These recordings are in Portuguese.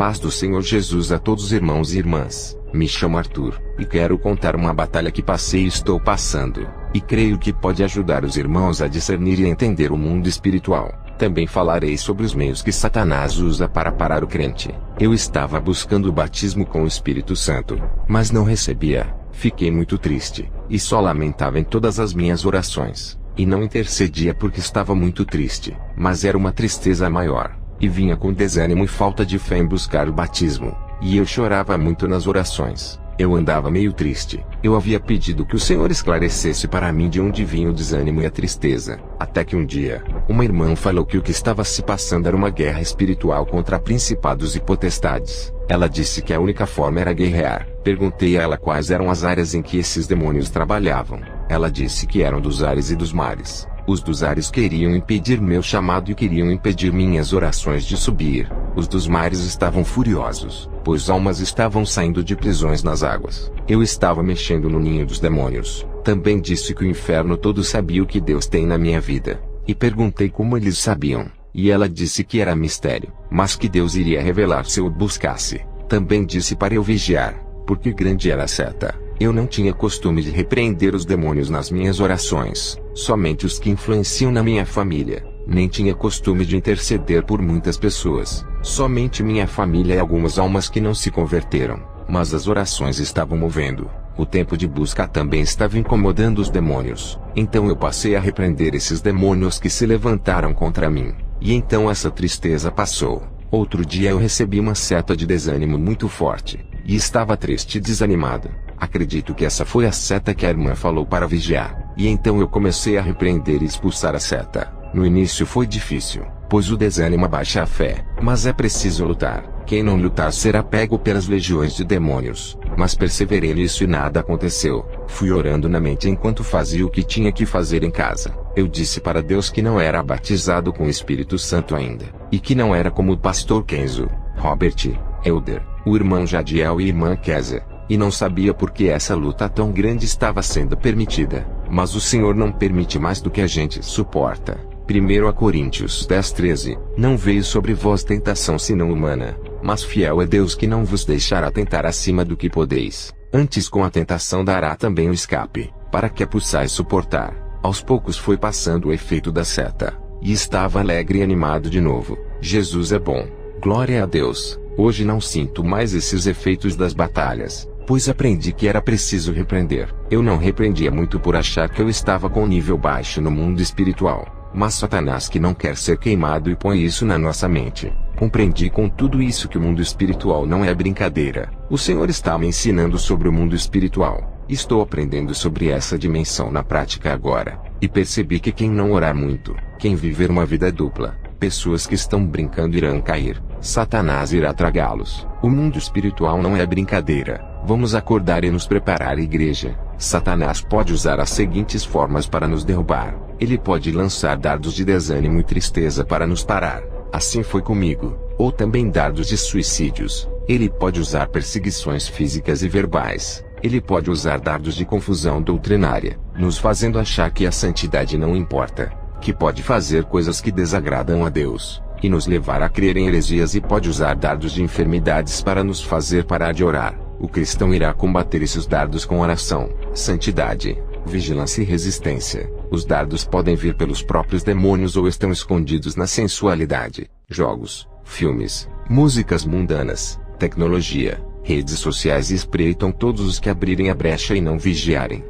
paz do Senhor Jesus a todos os irmãos e irmãs. Me chamo Arthur, e quero contar uma batalha que passei e estou passando, e creio que pode ajudar os irmãos a discernir e entender o mundo espiritual. Também falarei sobre os meios que Satanás usa para parar o crente. Eu estava buscando o batismo com o Espírito Santo, mas não recebia. Fiquei muito triste, e só lamentava em todas as minhas orações, e não intercedia porque estava muito triste, mas era uma tristeza maior, e vinha com desânimo e falta de fé em buscar o batismo, e eu chorava muito nas orações. Eu andava meio triste. Eu havia pedido que o Senhor esclarecesse para mim de onde vinha o desânimo e a tristeza. Até que um dia, uma irmã falou que o que estava se passando era uma guerra espiritual contra principados e potestades. Ela disse que a única forma era guerrear. Perguntei a ela quais eram as áreas em que esses demônios trabalhavam. Ela disse que eram dos ares e dos mares. Os dos ares queriam impedir meu chamado e queriam impedir minhas orações de subir. Os dos mares estavam furiosos, pois almas estavam saindo de prisões nas águas. Eu estava mexendo no ninho dos demônios. Também disse que o inferno todo sabia o que Deus tem na minha vida. E perguntei como eles sabiam. E ela disse que era mistério, mas que Deus iria revelar se eu o buscasse. Também disse para eu vigiar, porque grande era a seta. Eu não tinha costume de repreender os demônios nas minhas orações, somente os que influenciam na minha família. Nem tinha costume de interceder por muitas pessoas, somente minha família e algumas almas que não se converteram. Mas as orações estavam movendo. O tempo de busca também estava incomodando os demônios. Então eu passei a repreender esses demônios que se levantaram contra mim. E então essa tristeza passou. Outro dia eu recebi uma seta de desânimo muito forte, e estava triste e desanimado. Acredito que essa foi a seta que a irmã falou para vigiar. E então eu comecei a repreender e expulsar a seta. No início foi difícil, pois o desânimo abaixa a fé, mas é preciso lutar. Quem não lutar será pego pelas legiões de demônios. Mas perseverei nisso e nada aconteceu. Fui orando na mente enquanto fazia o que tinha que fazer em casa. Eu disse para Deus que não era batizado com o Espírito Santo ainda, e que não era como o pastor Kenzo, Robert, Elder, o irmão Jadiel e a irmã Kézia. E não sabia por que essa luta tão grande estava sendo permitida. Mas o Senhor não permite mais do que a gente suporta. 1 Coríntios 10:13. Não veio sobre vós tentação senão humana, mas fiel é Deus que não vos deixará tentar acima do que podeis. Antes com a tentação dará também o escape, para que a possais suportar. Aos poucos foi passando o efeito da seta, e estava alegre e animado de novo. Jesus é bom. Glória a Deus. Hoje não sinto mais esses efeitos das batalhas, pois aprendi que era preciso repreender. Eu não repreendia muito por achar que eu estava com nível baixo no mundo espiritual. Mas Satanás que não quer ser queimado e põe isso na nossa mente. Compreendi com tudo isso que o mundo espiritual não é brincadeira. O Senhor está me ensinando sobre o mundo espiritual. Estou aprendendo sobre essa dimensão na prática agora. E percebi que quem não orar muito, quem viver uma vida dupla, pessoas que estão brincando irão cair. Satanás irá tragá-los. O mundo espiritual não é brincadeira. Vamos acordar e nos preparar, igreja. Satanás pode usar as seguintes formas para nos derrubar. Ele pode lançar dardos de desânimo e tristeza para nos parar. Assim foi comigo. Ou também dardos de suicídios. Ele pode usar perseguições físicas e verbais. Ele pode usar dardos de confusão doutrinária, nos fazendo achar que a santidade não importa. Que pode fazer coisas que desagradam a Deus, e nos levar a crer em heresias, e pode usar dardos de enfermidades para nos fazer parar de orar. O cristão irá combater esses dardos com oração, santidade, vigilância e resistência. Os dardos podem vir pelos próprios demônios ou estão escondidos na sensualidade, jogos, filmes, músicas mundanas, tecnologia, redes sociais, e espreitam todos os que abrirem a brecha e não vigiarem.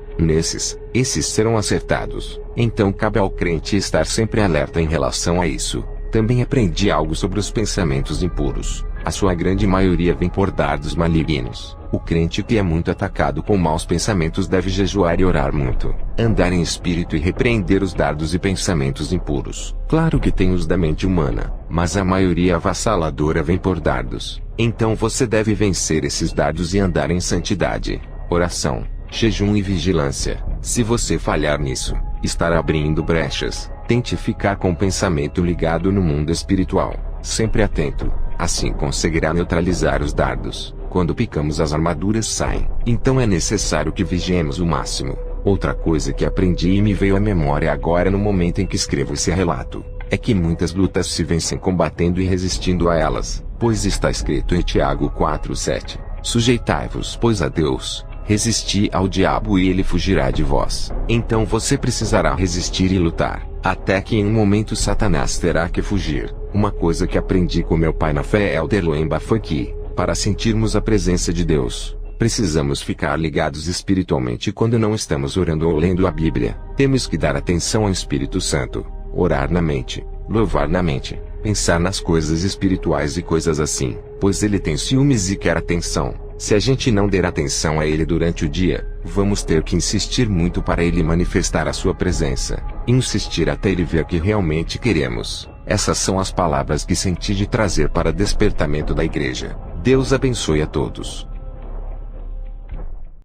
Esses serão acertados. Então cabe ao crente estar sempre alerta em relação a isso. Também aprendi algo sobre os pensamentos impuros. A sua grande maioria vem por dardos malignos. O crente que é muito atacado com maus pensamentos deve jejuar e orar muito, andar em espírito e repreender os dardos e pensamentos impuros. Claro que tem os da mente humana, mas a maioria avassaladora vem por dardos. Então você deve vencer esses dardos e andar em santidade, oração, jejum e vigilância. Se você falhar nisso, estará abrindo brechas. Tente ficar com o pensamento ligado no mundo espiritual, sempre atento. Assim conseguirá neutralizar os dardos. Quando picamos, as armaduras saem. Então é necessário que vigiemos o máximo. Outra coisa que aprendi e me veio à memória agora no momento em que escrevo esse relato, é que muitas lutas se vencem combatendo e resistindo a elas. Pois está escrito em Tiago 4:7, sujeitai-vos, pois, a Deus, resisti ao diabo e ele fugirá de vós. Então você precisará resistir e lutar, até que em um momento Satanás terá que fugir. Uma coisa que aprendi com meu pai na fé Elder Wemba foi que, para sentirmos a presença de Deus, precisamos ficar ligados espiritualmente quando não estamos orando ou lendo a Bíblia. Temos que dar atenção ao Espírito Santo, orar na mente, louvar na mente, pensar nas coisas espirituais e coisas assim, pois ele tem ciúmes e quer atenção. Se a gente não der atenção a ele durante o dia, vamos ter que insistir muito para ele manifestar a sua presença. Insistir até ele ver que realmente queremos. Essas são as palavras que senti de trazer para despertamento da igreja. Deus abençoe a todos.